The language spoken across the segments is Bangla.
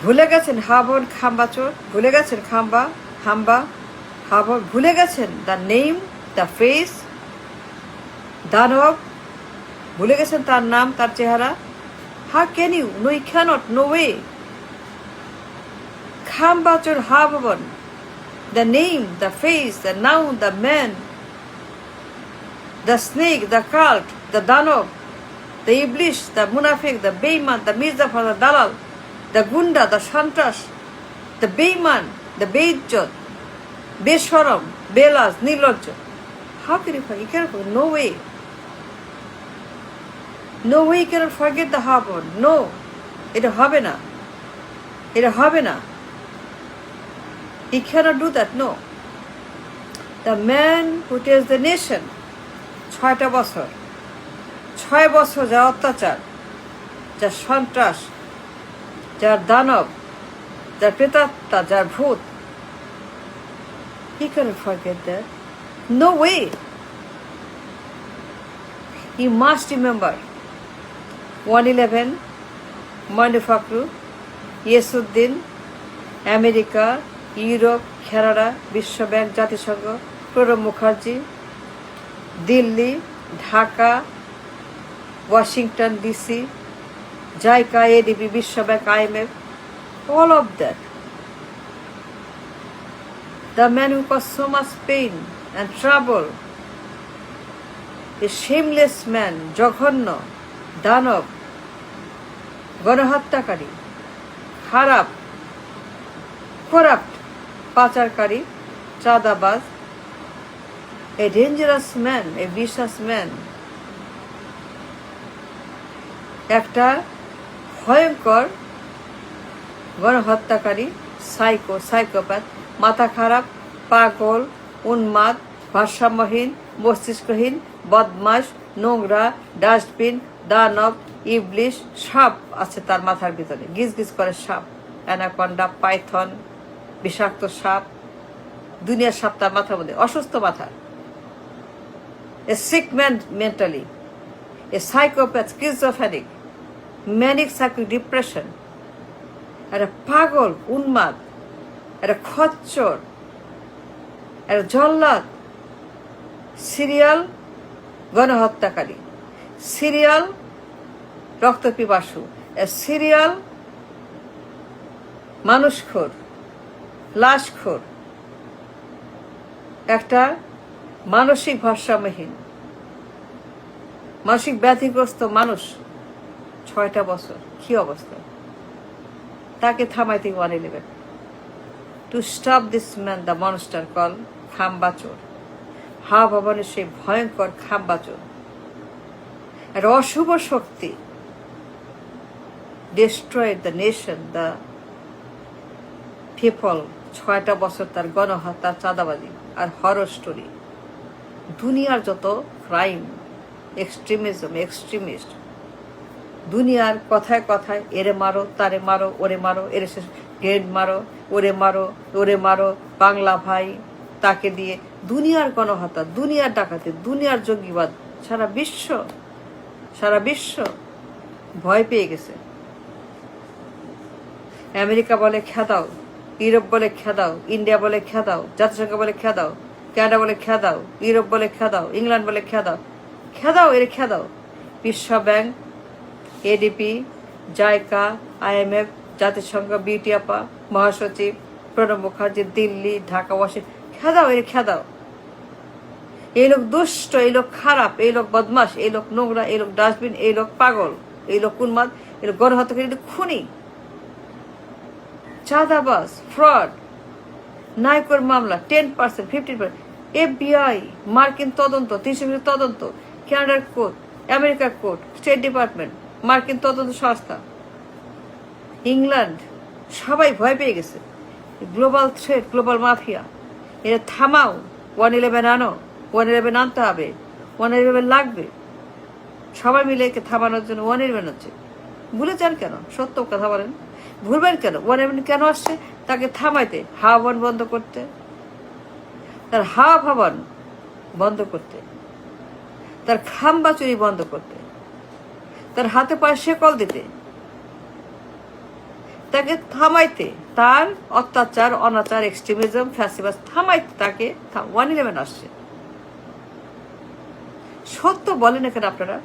ভুলে গেছেন হাবন খাম্বা চোর, ভুলে গেছেন খাম্বা হাম্বা হাবন, ভুলে গেছেন দ্য নেম, দ্য ফেস, দানব, ভুলে গেছেন তার নাম, তার চেহারা। How can you? No, you cannot. No way. Khambachor Havavan. The name, the face, the noun, the man, the snake, the cult, the Danov, the Iblis, the Munafik, the Beiman, the Mirzafar, the Dalal, the Gunda, the Shantash, the Beiman, the Beijjot, Besharam, Belas, Nilojjo. How can you forget? You cannot forget. No way. No way you cannot forget the Havan. No. এটা হবে না, এটা হবে না। He cannot do that, no. The man who tells the nation, 6টা বছর, 6 বছর যার অত্যাচার, যার সন্ত্রাস, যার দানব, যার প্রেতাত্মা, যার ভূত, he cannot forget that. No way. He must remember 1/11, মনিফাকরু, ইয়েসুদ্দিন, আমেরিকা, ইউরোপ, কানাডা, বিশ্বব্যাংক, জাতিসংঘ, Pranab Mukherjee, Delhi, Dhaka, Washington DC, JICA, ADB, বিশ্বব্যাংক, IMF, all of that. The man who caused so much pain and trouble, a shameless man, জঘন্য, দানব, গণহত্যাকারী, খারাপ, করাপ্ট, পাচারকারী, চাঁদাবাজ, a dangerous man, a vicious man, একটা ভয়ঙ্কর গণহত্যাকারী, সাইকোপ্যাথ, মাথা খারাপ, পাগল, উন্মাদ, ভারসাম্যহীন, মস্তিষ্কহীন, বদমাশ, নোংরা, ডাস্টবিন, দানব, ইবলিশ, সাপ আছে তার মাথার ভিতরে, গিজ করে সাপ, অ্যানাকন্ডা, পাইথন, বিষাক্ত সাপ, দুনিয়ার সাপ তার মাথার মধ্যে, অসুস্থ মাথা, a sick man mentally, a psychopath, schizophrenic, manic psychic depression, একটা পাগল, উন্মাদ, একটা খচ্চর, একটা জল্লাদ, সিরিয়াল গণহত্যাকারী, সিরিয়াল রক্তপিপাসু, সিরিয়াল মানুষখোর, লাশখোর, একটা মানসিক ভারসাম্যহীন, মানসিক ব্যাধিগ্রস্ত মানুষ, 6টা বছর, কি অবস্থা। তাকে থামাইতে 1/11, to stop this man, the monster call খাম্বাচোর, ভবনের সেই ভয়ঙ্কর খাম্বাচোর, একটা অশুভ শক্তি, destroyed the nation, the people, 6টা বছর তার গণহত্যা, চাঁদাবাজি আর হরর স্টোরি, দুনিয়ার যত ক্রাইম, এক্সট্রিমিজম, এক্সট্রিমিস্ট, দুনিয়ার কথায় কথায় এরে মারো, তারে মারো, ওরে মারো, এরে গ্রেড মারো, ওরে মারো, ওরে মারো, বাংলা ভাই, তাকে দিয়ে দুনিয়ার গণহত্যা, দুনিয়ার ডাকাতি, দুনিয়ার জঙ্গিবাদ, সারা বিশ্ব ভয় পেয়ে গেছে। আমেরিকা বলে খেদাও, ইউরোপ বলে খেদাও, ইন্ডিয়া বলে খেদাও, জাতিসংঘ বলে খেদাও, কানাডা বলে খেদাও, ইউরোপ বলে খেদাও, ইংল্যান্ড বলে খেদাও, খেদাও, এর খেদাও। বিশ্ব ব্যাংক, এডিপি, জাইকা, IMF, জাতিসংঘ, বিউটি আপা, মহাসচিব, প্রণব মুখার্জি, দিল্লি, ঢাকা, ওয়াশিংটন, খেদাও, এর খেদাও। এই লোক দুষ্ট, এই লোক খারাপ, এই লোক বদমাস, এই লোক নোংরা, এই লোক ডাস্টবিন, এই লোক পাগল, এই লোক উন্মাদ, এই লোক গণহত্যাকারী, খুনি, চাঁদাবাজ, ফ্রড, নায়কর মামলা 10%, 15%, FBI, মার্কিন তদন্ত, 300 তদন্ত, কানাডার কোর্ট, আমেরিকার কোর্ট, স্টেট ডিপার্টমেন্ট, মার্কিন তদন্ত সংস্থা, ইংল্যান্ড, সবাই ভয় পেয়ে গেছে। গ্লোবাল থ্রেট, গ্লোবাল মাফিয়া, এটা থামাও, 1/11 আনো, 1/11 আনতে হবে, 1/11 লাগবে, সবাই মিলে একে থামানোর জন্য 1/11 হচ্ছে। ভুলে যান কেন? সত্য কথা বলেন, ভুলবেন কেন? 1/11 কেন আসছে? তাকে থামাইতে, হাওয়ান বন্ধ করতে, তার হাওয়া ভাবন বন্ধ করতে, তার খাম্বা চুরি বন্ধ করতে, তার হাতে পায়ে শেকল দিতে, তাকে থামাইতে, তার অত্যাচার, অনাচার, এক্সট্রিমিজম, ফ্যাসিবাস থামাইতে তাকে 111 আসছে। সত্য বলেন এখানে আপনারা।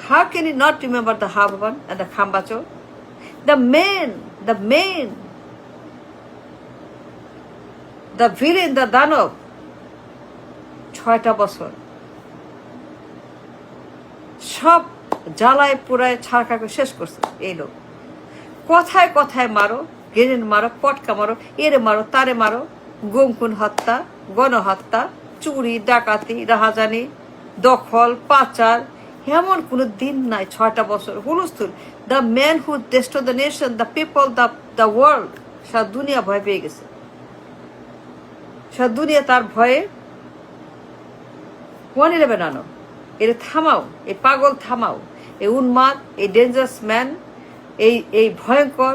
How can you not remember the Habavan and the Khambacho? The main, the villain, the Danov, 6টা বছর সব জ্বালায় পুরায় ছাড়কা করে শেষ করছে এই লোক। কথায় কথায় মারো, গ্রেনেড মারো, পটকা মারো, এরে মারো, তারে মারো, গুম-খুন হত্যা, গণহত্যা, চুরি, ডাকাতি, রাহাজানি, দখল, পাচার, এমন কোনো দিন নাই। 6টা বছর হুলস্থুল। The man who destroy the nation, the people, the world, সারা দুনিয়া ভয় পেয়ে গেছে। সারা দুনিয়া তার ভয়ে 111 আনো, এর থামাও, এই পাগল থামাও, এই উন্মাদ, এই ডেঞ্জারাস ম্যান, এই ভয়ঙ্কর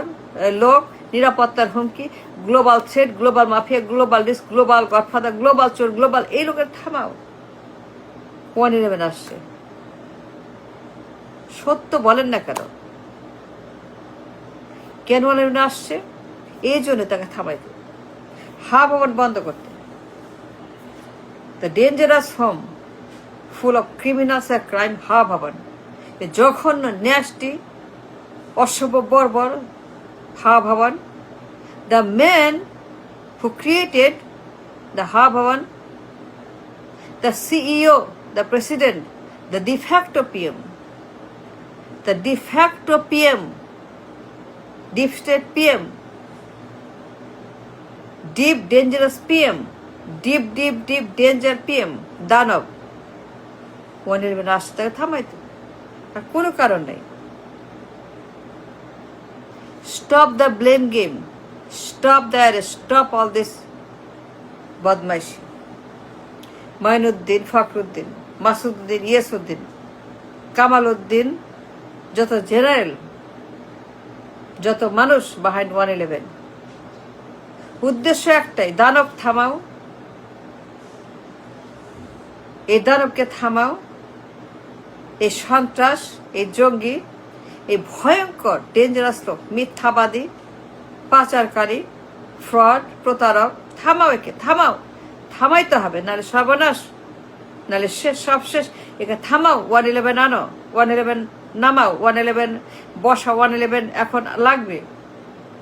লোক, নিরাপত্তার হুমকি, global threat, global mafia, global risk, global godfather, global চোর, গ্লোবাল, এই লোকের থামাও। 111 আসছে। সত্য বলেন না কেন? কেন 111 আসছে? এই জন্য তাকে থামাইতে, হাবাবান বন্ধ করতে। The dangerous home full of criminals আর ক্রাইম, হাবাবান, জঘন্য, ন্যাস্টি, অসভ্য, বর্বর হাবাবান। The man who created the হাবাবান, the CEO, the president, the de facto PM, the de facto PM, deep state PM, deep dangerous PM, deep danger PM, দানব 111 আসতে থামাইতে আর কোনো কারণ নেই। Stop the blame game, stop the arrest, stop all this বদমাইশি। মাইনুদ্দিন, ফখরুদ্দিন, মাসুদুদ্দিন, ইয়েসুদ্দিন, কামাল উদ্দিন, যত জেনারেল, যত মানুষ behind 111, উদ্দেশ্য একটাই, দানব থামাও, এই দানবকে থামাও, এই সন্ত্রাস, এই জঙ্গি, এই ভয়ঙ্কর ডেঞ্জারাস লোক, মিথ্যাবাদী, পাচারকারী, ফ্রড, প্রতারক, থামাও, একে থামাও, থামাইতে হবে, নাহলে সর্বনাশ, নাহলে শেষ, সব শেষ। একে থামাও, 111 আনো, 111 নামাও, 111 বসা, 111 এখন লাগবে।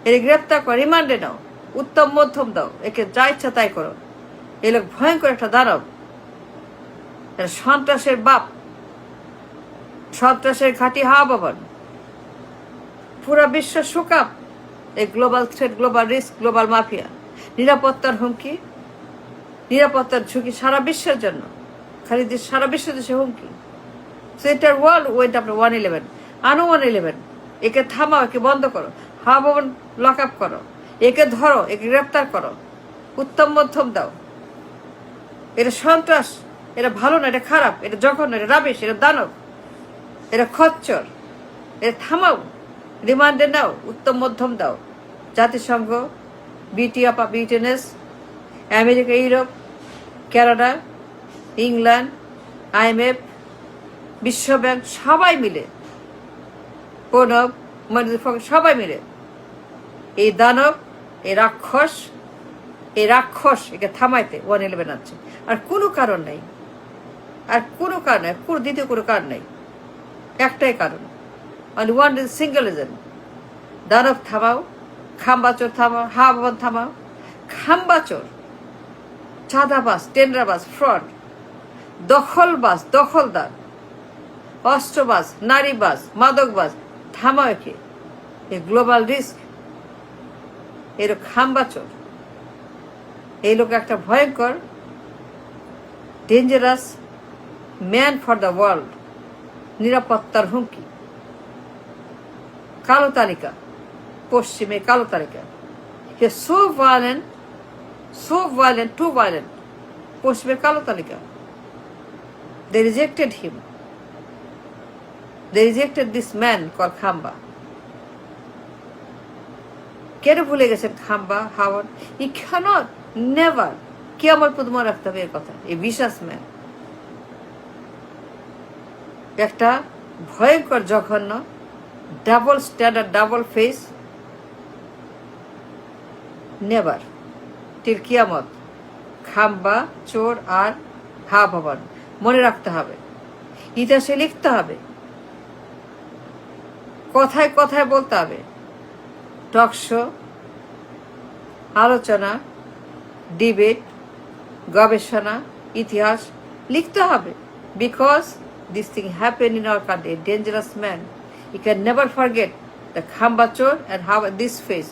এর গ্রেপ্তার করো, রিমান্ডে নাও, উত্তম মধ্যম দাও, একে যা ইচ্ছা তাই করো। এই লোক ভয়ঙ্কর একটা দানব, সন্ত্রাসের বাপ, সন্ত্রাসের ঘাঁটি হাবাবান, পুরা বিশ্ব সুকাপ, এই global threat, global risk, global mafia, নিরাপত্তার হুমকি, নিরাপত্তার ঝুঁকি সারা বিশ্বের জন্য, খালি সারা বিশ্ব দেশে হুমকি। সেন্টার ওয়ার্ল্ড ওয়েন্ট আপনার 111 আনো, 111 একে থামাও, একে বন্ধ করো, হাবাবান লক আপ করো, একে ধরো, একে গ্রেপ্তার করো, উত্তম মধ্যম দাও। এটা সন্ত্রাস, এটা ভালো না, এটা খারাপ, এটা জঘন্য, এটা রাবিশ, এটা দানব, এটা খচ্চর, এটা থামাও, রিমান্ডে নাও, উত্তম মধ্যম দাও। জাতিসংঘ, BTS, America, Europe, Canada, England, IMF, বিশ্বব্যাংক, সবাই মিলে, প্রণব, সবাই মিলে এই দানব, এই রাক্ষস একে থামাইতে 111 আছে। আর কোনো কারণ নাই, আর কোনো কারণ নাই, দ্বিতীয় কোনো কারণ নাই, একটাই কারণ, মানে ওয়ান সিঙ্গল রিজন। দানব থামাও, খাম্বাচোর থামাও, হাবাবান থামাও। খাম্বাচোর, চাঁদাবাজ, টেন্ডারবাজ, ফ্রড, দখলবাজ, দখলদার, অস্ত্রবাজ, নারীবাজ, মাদকবাজ, থামাও একে। এই গ্লোবাল রিস্ক, এর খাম্বাচোর, এই লোক একটা ভয়ঙ্কর dangerous man for the world, নিরাপত্তার হুমকি, কালো তালিকা, পশ্চিমে কালো তালিকা। হে সো ভায়োলেন্ট, টু ভায়োলেন্ট, পশ্চিমের কালো তালিকা। They rejected him. They rejected this man called খাম্বা। কেন ভুলে গেছেন খাম্বা, হাওয়ার? He cannot, never, কিয়ামত পর্যন্ত মনে রাখতে হবে এর কথা। এই বিশ্বাস ম্যান একটা ভয়ঙ্কর, জঘন্য, double standard, double face, never till কিয়ামত। খাম্বা, চোর আর হা ভবান মনে রাখতে হবে, ইতিহাসে লিখতে হবে, কথায় কথায় বলতে হবে, টকশো, আলোচনা, ডিবেট, গবেষণা, ইতিহাস লিখতে হবে। Because this thing happen in our country, dangerous man, you can never forget the খাম্বা চোর and how this face,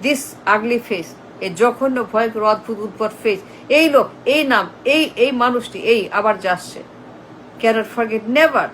this ugly face, এই জঘন্য ভয়ঙ্কর অদ্ভুত উদ্ভট ফেস, এই লোক, এই নাম, এই মানুষটি, এই আবার যাচ্ছে, ক্যানট ফরগেট, নেভার।